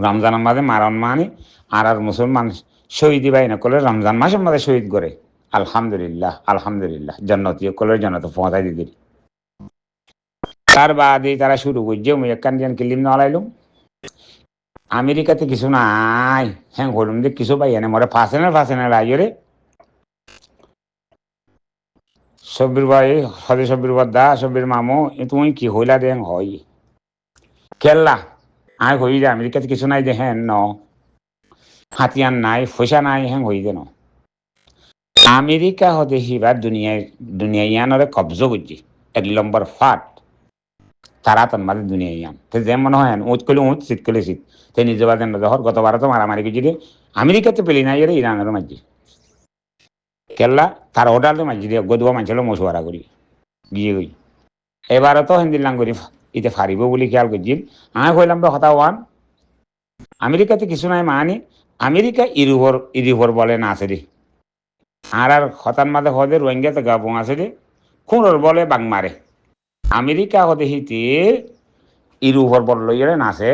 রমজানের মাঝে মারণ মানে আর মুসলমান শহীদ ভাই না করলে রমজান মাসের মাঝে শহীদ করে আলহামদুলিল্লাহ আলহামদুলিল্লাহ জন্নতি করলে জন্নত পৌঁছাই দিদি তার বাদে তারা শুরু করছে মুই একখান দিয়ান কিলিম নলাইলুম আমেরিকাতে কিছু নাই হ্যাঁ হলুম যে কিছু পাই এনে মরে ফাঁসেনে রাইরে সব্বির ভাই হদে সব্বির বদ্দা সব্বির মামু তুমি কি হইলা দে হয় কেল্লা আয় হই যে আমেরিকাতে কিছু নাই যে হ্যাঁ ন হাতিয়ান নাই পয়সা নাই হ্যাঁ হই যে ন আমেরিকা হতে হিবার দুনিয়ায় ইয়ানরে কবজ করছি 1 নম্বর ফাট তারা তার মাঝে দুনিয়া ইয়ান তো যে মনে হয় উঁচ করলে উঁচ শীত করলে শীত তে নিজে বাদেন ধর গতবার তো মারামারি করছি রে আমেরিকাতে পেলি না এর ইরানের মাঝে কেল্লা তার অর্ডার তো মাঝে দিয়ে গদুয়া মাঝে মশুয়ারা করি গিয়ে গই এবারও তো হিন্দি লাঙ্গুরি ইতে ফারিব বলে খেয়াল করছিল আমি কইলাম তো হতা ওয়ান আমেরিকাতে কিছু নাই মানি আমেরিকা ইউরোপর বলে না আছে রে আর হতার মাঝে হদে রোহিঙ্গাতে গাবং আছে রে খুঁড়র বলে বাং মারে আমেরিকা হদে হিতে ইউরোপর বল লইরে নাচে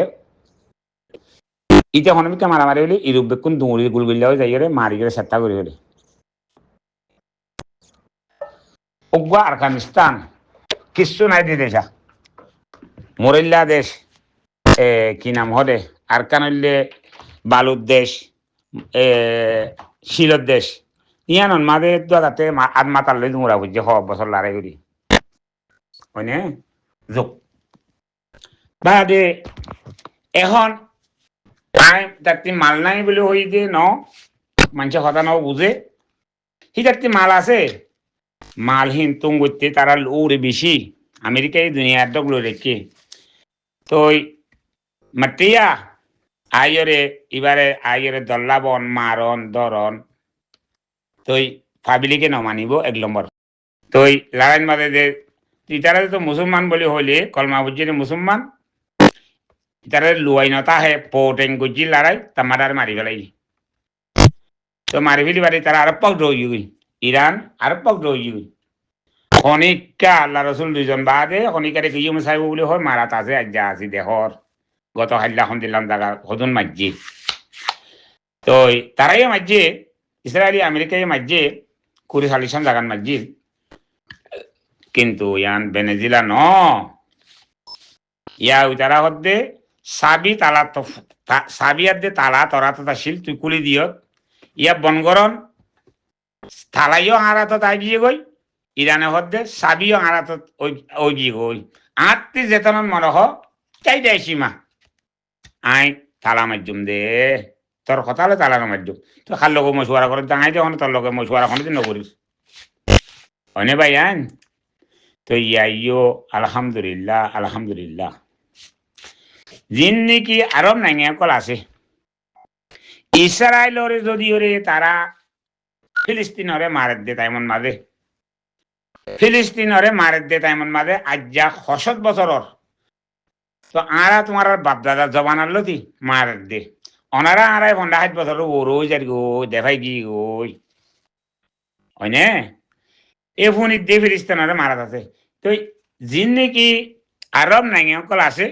ইটা হনমিকা মারামারি হলে ইউরোপ বেকুন দৌড়ি গুলগুল্লা হয়ে যাই মারি গেলে চেষ্টা করি হলে উগা আফগানিস্তান কিচ্ছু নাই দি দেশা মরিল্লা দেশ কি নাম হদে আরকান হইলে বালুর দেশ শিলর দেশ ইয়ানন মাঝে তো তাতে আত্মাতার লই দুমরা বুঝছে বছর লড়াই করি হয়নে যোগ বাদে এখন তাতে মাল নাই বলে হই যে ন মানুষের কথা ন বুঝে সি তাতে মাল আছে মালহীন তুম করতে তারা লৌরে বেশি আমেরিকায় দুনিয়ার দক লই রেখে তো মাতিয়া আইরে এবারে আইরে দল্লাবন মারণ দরন তই ফাবিলিকে নমানিব 1 নম্বর তই লড়াইন মাঝে যে তারা তো মুসলমান বলে হইলে কলমা বুঝছে মুসলমান তারা লুয়াইনতা হে পোটেং গুজি লড়াই তামার মারি ফেলাই তো মারি ফেলি বাড়ি তারা আরব পাক রই গই ইরান আরব পাক রই গই খনিকা আল্লাহ রসুল 2জন বাদে খনিকারে কি সাহেব বলে হয় মারাত আছে আজ্ঞা আছি দেহর গত হাল্লাখন দিলাম জায়গা হদুন মাঝে তো তারাই মাঝে ইসরায়েলি আমেরিকায় মাঝে 40-40 জায়গার মাঝে কিন্তু ইয়ান ভেনেজুয়েলা ন ইয়া তারা হদ্দে সাবি তালা তো সাবিয়ার দে তালা তরা তো শিল তুই কুলি দিয়ত ইয়া বনগরন থালাইও হারাত তাই গিয়ে গই ইরানে হদ্দে সাবিও হারাত ওই গিয়ে গই আত্মি যেতন মনে হ চাই দেয় সীমা আই তালা মাধ্যম দে তোর কথা হলে তালার মাধ্যম তো খার লগে মশুয়ারা করে দাঙাই দে তোর লগে মশুয়ারা কোনো দিন নকরিস হয়নে ভাই আইন তো ইয়াইও আলহামদুলিল্লাহ আলহামদুলিল্লাহ জিন নাকি আরব নাই কল আছে ইসরায়েলরে যদি ওরে তারা ফিলিস্তিনরে মারে দে তাইমন মাঝে ফিলিস্তিনরে মারে দে তাইমন মাঝে আজ্জা 60 বছরর তো আরা তোমার বাপদাদা জবানার লতি মারে দে অনারা আড়াই 50 বছর ওরই যার গো দেখাই গি ওই হয়নে এ ফোনিত দে ফিলিস্তিনরে মারা আছে তো জিন নাকি আরব নাই কল আছে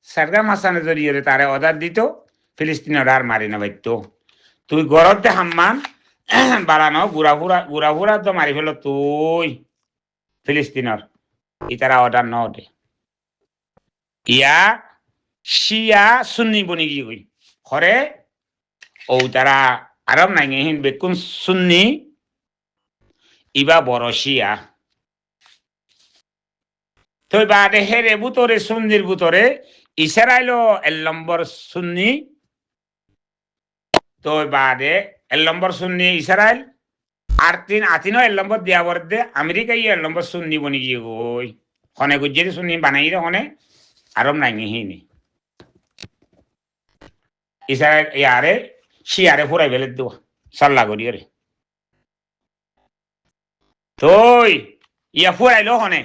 সারগা মাসানে জড়িয়ে তারে অর্ডার দিত ফিলিস্তিনের আর মারি না বাইতো তুই গরতে হাম্মান বাড়ানো গুড়া ফুরা তো মারি ফেলো তুই ফিলিস্তিনের ইতারা অর্ডার ন দে ইয়া শিয়া সুন্নি বনি গিয়ে গই খরে ও তারা আরব নাই হিন বেকুন সুন্নি ইবা বড় শিয়া তো বাদে হেরে বুতরে সুন্নির বুতরে ইসরায়েলও 1 নম্বর সুন্নি তো বাদে 1 নম্বর সুন্নি ইসরায়েল আর আতিনও 1 নম্বর দিয়া বর্দে আমেরিকাই 1 নম্বর সুন্নি বনি গিয়ে গই হনে গুজরি সুন্নি বানাই রে হনে আরব নাই হিনি ইসরায়েল ইয়ারে শিয়ারে ফুরাই বেলে দেওয়া সাল্লা করি রে তো ইয়া ফুরাইলো হনে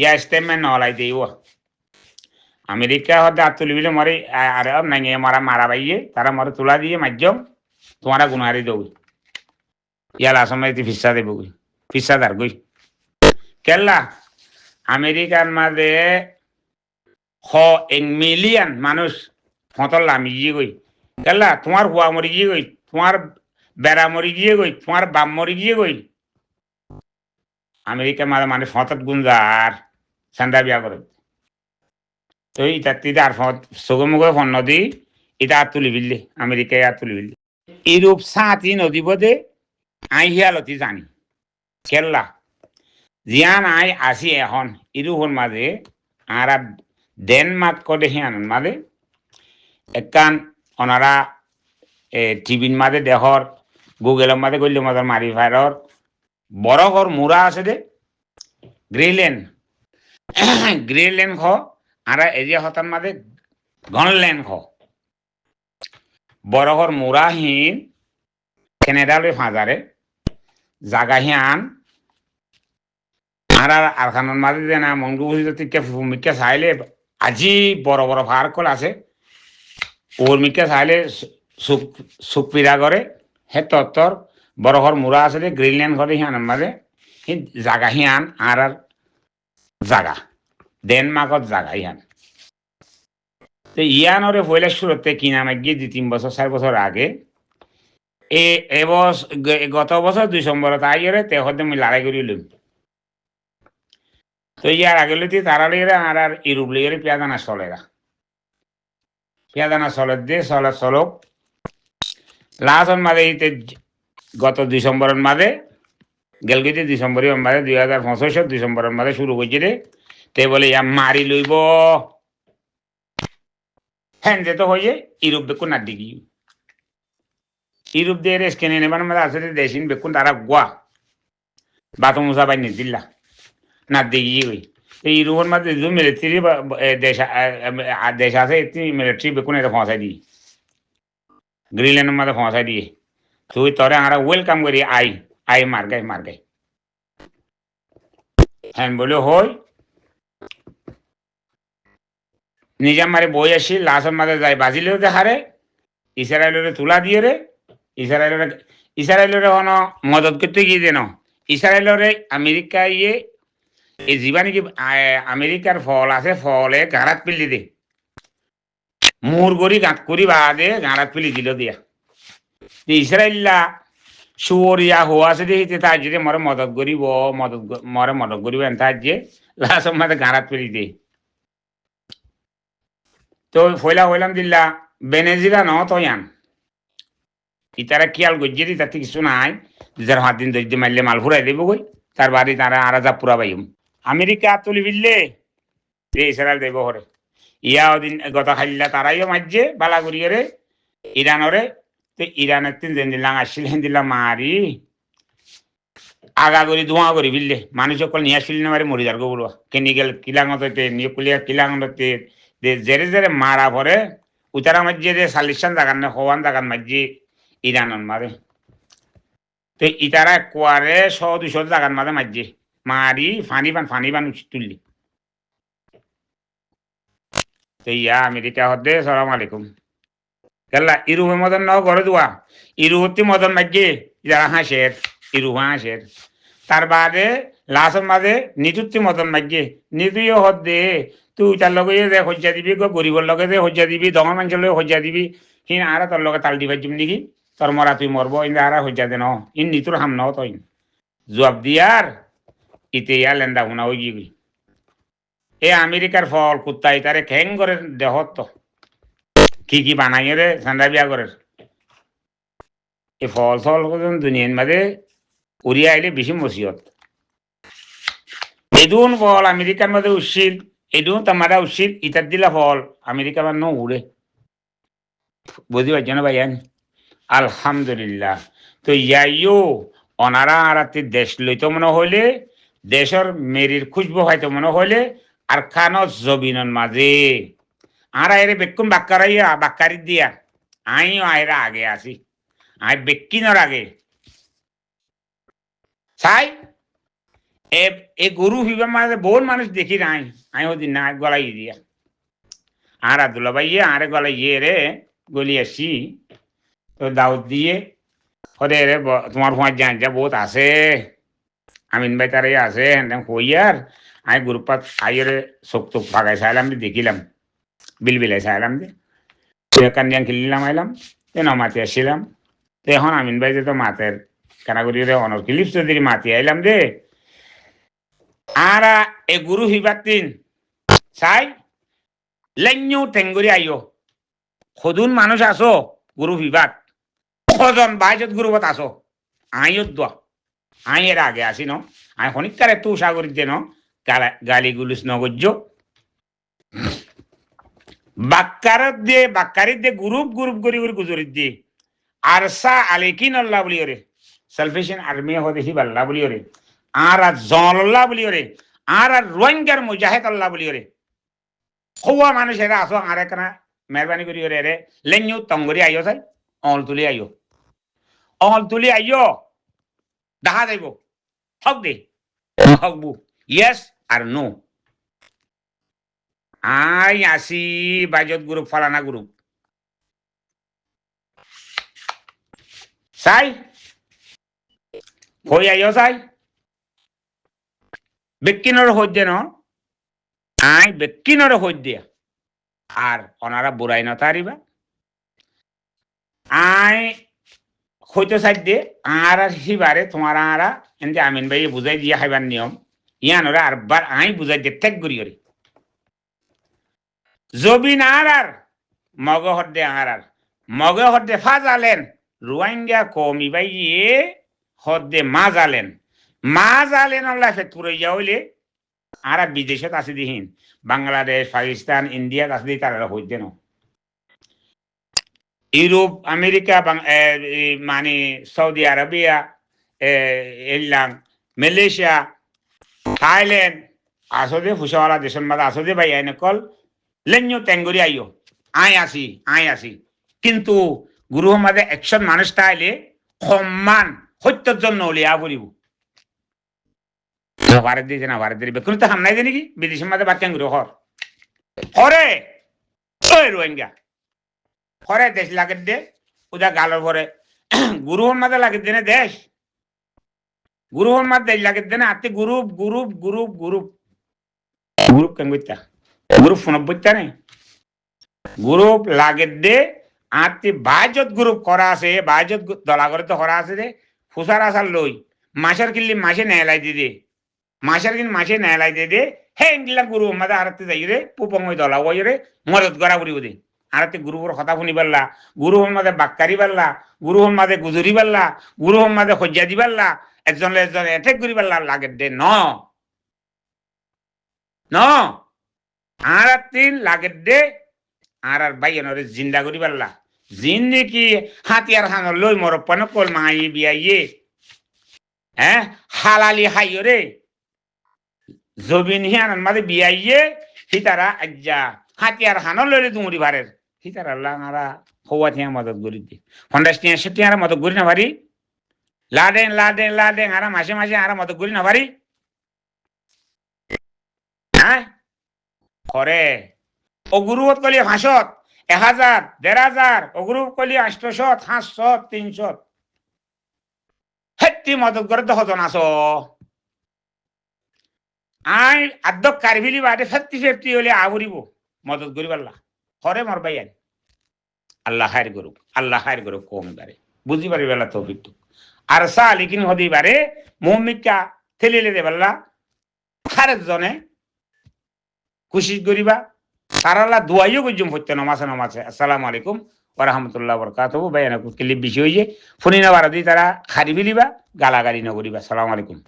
ইয়া স্টেটমেন্ট নলাই দেব আমেরিকা হতে আর তুলিবিলে মরে আর নাই মারা বাইয়ে তারা মরে তোলা দিয়ে মাধ্যম তোমারা গুণারি দেব ইয়াল আসামে ফিসা দেব ফিসা দার গই কেল্লা আমেরিকার মাঝে 1 মিলিয়ন মানুষ ফতল লামি গিয়ে গই কেলা তোমার হুয়া মরি গিয়ে গই তোমার বেড়া মরি গিয়ে গই তোমার বাম মরি গিয়ে গই আমেরিকা মাঝে মানে ফতত গুঞ্জার সান্দা বিয়া করে তো ইটা তিতে আর সগমুগে ফোন নদী এটা আর তুলি বিললি আমেরিকায় আর তুলি বিললি ইউরোপ সাঁতি নদী বোধে আই হিয়ালতি জানি কেল্লা জিয়ান আই আসি এখন ইউরোপের মাঝে আর ডেনমার্ক করে হিয়ান মাঝে একখান ওনারা টিভির মাঝে দেখর গুগলের মাঝে করলে মজার মারি ফায়ার বড় ঘর মুরা আছে দে গ্রিনল্যান্ড গ্রিনল্যান্ড খ আর এরিয়া হতার মাঝে গনল্যান্ড খ বড় ঘর মুরা হিন কেনেডালে ফাঁজারে জাগা হিয়ান আর আরখানোর মাঝে যে না মনগু বুঝি তিকে মিকে চাইলে আজি বড় বড় ফার কল আছে ওর মিকে চাইলে সুপিরা করে হে তত্তর বড় ঘর মুরা আছে যে গ্রিনল্যান্ড ঘরে হিয়ানোর মাঝে জাগা হিয়ান আর জাগা ডেনমার্কত জাগা হিয়ান তো ইয়ানরে পয়লা শুরুতে কিনা মাগিয়ে 2-3 বছর 4 বছর আগে গত বছর ডিসেম্বরত আইরে তেহতে মুই লড়াই করি লইম তো ইয়ার আগে লইতে তারা লইরা আর ইউরোপ লইরে পেয়াদানা চলেরা পেয়াদানা চলত দিয়ে চলক লাস্টর মাঝে গত ডিসেম্বরের মাঝে গেলগিতে ডিসেম্বরের মাঝে 2025 ডিসেম্বরের মাঝে শুরু করছে রে তে বলে ইয়া মারি লইব হ্যাঁ যে তো হয়ে ইউরোপ বেকুন না দিঘি ইউরোপ দিয়ে স্ক্যান্ডিনেভিয়ার মধ্যে আছে দেশিন বেকুন তারা গোয়া বাথরুম সাবাই নিদিল্লা না দিঘি ওই ইউরোপের মধ্যে যে মিলিটারি দেশ আছে মিলিটারি বেকুন এটা পৌঁছাই দিই গ্রিনল্যান্ডের মধ্যে পৌঁছাই দিয়ে তুই তোরে আমরা ওয়েলকাম করি আই মার গাই হ্যাঁ বলে হই নিজে মারে বই আসি লাস্টের মাঝে যাই বাজিলেও দেখারে ইসরায়েলের তুলা দিয়ে রে ইসরায়েলের হন মদত করতে গিয়ে দেন ইসরায়েলের আমেরিকা এই যা নাকি আমেরিকার ফল আছে ফলে গাঁড়াত পিলি দে মুর গড়ি গাঁত করি বাদে গাঁড়াত পিলি দিল দিয়া ইসরায়েল্লা সুরিয়া হওয়া আছে দিয়ে তার যদি মরে মদত করিব তার যে লাস্টের মাঝে গাঁড়াত পিলি দে তো ফয়লা হইলাম দিল্লা বেনেজিরা ন তয়ান ইতারা কিয়াল গজ্জে দি তাতে কিছু নাই 2-5 দিন ধরে মারলে মাল ফুরাই দেব কই তার বাড়ি তারা আর যা পুরা পাইম আমেরিকা তুলি বিললে ইসরায়েল দেব হরে ইয়া ওদিন গত খাইলা তারাইও মারছে বালা করিয়ে রে ইরানরে তো ইরানের 3 দিন দিলাম আসছিল দিলাম মারি আগা করি ধোঁয়া করি বিললে মানুষ সকল নিয়ে আসছিল না মারি মরি যার গো বলবা কেমিক্যাল কিলাঙতে নিউক্লিয়ার কিলাঙতে জেরে জেরে মারা পরে উতারা মাঝে যে 40 জাগান না হওয়ান জাগান মাঝে ইরানন মারে তো ইতারা কোয়ারে 100-200 জাগান মাঝে মাঝে মারি ফানি বান তুললি তো ইয়া আমেরিকা হদে সালাম আলাইকুম কেলা ইউরোপের মদন নাও ঘরে দোয়া ইউরোপতি মদন মাঝে যারা হাসের ইউরোপ হাসের তার বাদে লাস্টের মাঝে নিতুত্তি মদন মাঝে নিতুইও হদে তুই তার লগে যে হজ্জা দিবি গরিবর লগে যে হজ্জা দিবি দমা মানুষের লগে হজ্জা দিবি হিন আর তোর লগে তাল দিবার জুম নাকি তোর মরা তুই মরবো ইন আর হজ্জা দে ন ইন নিতুর হাম নাও তই জবাব দিয়ার ইতে ইয়া লেন্দা শুনা হয়ে গিয়ে এ আমেরিকার ফল কুত্তা ইতারে খেং করে দেহত তো কি বানাই রে ঠান্ডা বিয়া করে এই ফল দুনিয়ার মাঝে উড়িয়া আইলে বেশি মসিয়ত এদুন ফল আমেরিকার মধ্যে উঠছিল এদুন তামারা উঠছিল ইটার দিলা ফল আমেরিকা মান উড়ে বুঝতে পারছো না ভাইয়ান আলহামদুলিল্লাহ তো ইয়াইও অনারা আর দেশ লইতে মনে হইলে দেশের মেরির খুঁজবো হয়তো মনে হইলে আর খানত জবিনন মাঝে আর এরে বেকুন বাক্কারি দিয়া আইও আয়রা আগে আসি আই বেকিনর আগে চাই এ গরু হিবা মাঝে বহু মানুষ দেখি নাই আই ওদিন না গলাই দিয়া আর আব্দুল্লাহ ভাইয়ে আরে গলাই রে গলি আসি তো দাউদ দিয়ে হরে রে তোমার ফোঁয়ার যা বহুত আছে আমিন ভাই তার আছে কইয়ার আমি গ্রুপাত আইরে চোখ ভাগাই চাইলাম দেখিলাম বিল বিলাই চাইলাম কান্দিয়ান খেলিলাম আইলাম তেন মাতি আসছিলাম তো এখন আমিন ভাই যে তো মাতের কানাগুড়ি অনর ক্লিপ চৌধুরী মাতি আইলাম দে আরা এ গুরু হিবাতিন চাই লেঞ্জু টেঙ্গুরি আইও সদুন মানুষ আসো গুরু বিবাদ কজন বাইজত গুরুবত আসো আইয়ত দোয়া আই এর আগে আসি ন আই শনিকারে তু সাগরিত যে ন গালি গুলিস নগজ্য বাক্কারত দিয়ে বাক্কারিত দিয়ে গ্রুপ গ্রুপ করি করে গুজরিত দিয়ে আরসা আলিকিন আল্লাহ বলি ওরে সালভেশন আর্মি হতে হি আল্লাহ বলি ওরে আর জন আল্লাহ বলি ওরে আর রোহিঙ্গার মুজাহিদ আল্লাহ বলি ওরে হওয়া মানুষেরা আসো আর একনা মেহরবানি করি ওরে রে লেঞ্জু তঙ্গরি আইও চাই অল তুলি আইও দেখা যাইব হক দে হকবু ইয়েস আর নো আই আসি বাজত গ্রুপ ফালানা গ্রুপ চাই হই আইও চাই বেকিনর হইতে ন আই বেকিনর হইতে আর ওনারা বুড়াই নতারিবা আই হইতে চাই দে আর হিবারে তোমার আরা এনতে আমিন ভাই বুঝাই দিয়ে খাইবার নিয়ম ইয়ান ওরা আর বার আই বুঝাই দে ঠেক করি ওরে জবিন আর মগ হদ্দে আর মগ হদ্দে ফাজালেন রোহিঙ্গা কমি বাইয়ে হদ্দে মাজালেন আল্লাহ ফেতুরে যাইলে আর বিদেশত আছে দিহীন বাংলাদেশ পাকিস্তান ইন্ডিয়াত আছে দি তারা হইতে ন ইউরোপ আমেরিকা মানে সৌদি আরবিয়া এলাম মালয়েশিয়া থাইল্যান্ড আসদে ফুসওয়ালা দেশের মাঝে আসদে ভাই আইনে কল লেঞ্জু টেঙ্গুরি আইও আই আসি কিন্তু গুরুর মাঝে একশন মানুষ তাইলে সম্মান সত্যর জন্য উলিয়া বলিব ভারত দিয়েছে না ভারত দিয়ে বেকুন তো হাম নাই দে নাকি বিদেশের মাঝে বাচ্চা গুরু হরে ওই রোহিঙ্গা হরে দেশ লাগে দে ওদা গালোর ভরে গুরুর মাঝে লাগে দে না দেশ গুরুর মাঝে দেশ লাগে দে না আত্মি গ্রুপ কেন করতা গ্রুপ ফোন বইতা নেই গ্রুপ লাগে দে আত্মি বাজত গ্রুপ করা আছে বাজত দলা করে তো করা আছে দে ফুসার আসার লই মাসের কিনলি মাসে নেলাই দিয়ে মাসের কিন মাসে নেলাই দিয়ে হে ইংলা গুরু মাঝে আরতে যাই রে পুপঙ্গই দলা ওই রে মদত করা করি দে আরতে গুরুর কথা শুনি পারলা গুরু হল মাঝে বাক্কারি পারলা গুরু হল মাঝে গুজরি পারলা গুরু হল মাঝে সজ্জা দি পারলা একজন এটেক করি পারলা লাগে দে ন আর তিন লাগে দে আর বাইনরে জিন্দা করি পারলা জিন্দি কি হাতিয়ার হান লই মর পনকল মাই বিয়াইয়ে হ্যাঁ হালালি হাইও রে জবিন হিয়ান মাঝে বিয়াইয়ে হিতারা আজ্জা হাতিয়ার হান লইলে দুমুরি ভারের হিতারা লাঙারা হওয়া থিয়া মদত করি দি পঞ্চাশ টিয়া সেটি আর মদত করি না পারি লাডেন আর মাসে আর মদত করি না পারি হ্যাঁ করে অগুরুত কলি হাসত 1000 1500 অগুরুপ কলি 800 500 300 হেত্তি মদত করে তো হজন আস আই আদ্য কারভিলি বাদে 50-50 হলে আবরিব মদত করি পারলা হরে মর ভাই আল্লাহ হায়ের করুক কম বারে বুঝি পারি বেলা তৌফিক আর সা লিখিন হদি বারে মুমিকা ঠেলিলে দে পারলা খারেজ জনে খুশি করিবা সারালা দুয়াইও গজুম হইতে নমাসে আসসালামু আলাইকুম ওয়া রাহমাতুল্লাহি ওয়া বারাকাতুহু বাইনা কুতলি বেশি হইয়ে ফোনি না বারা দি তারা খারি বিলিবা গালাগালি না করিবা আসসালামু আলাইকুম।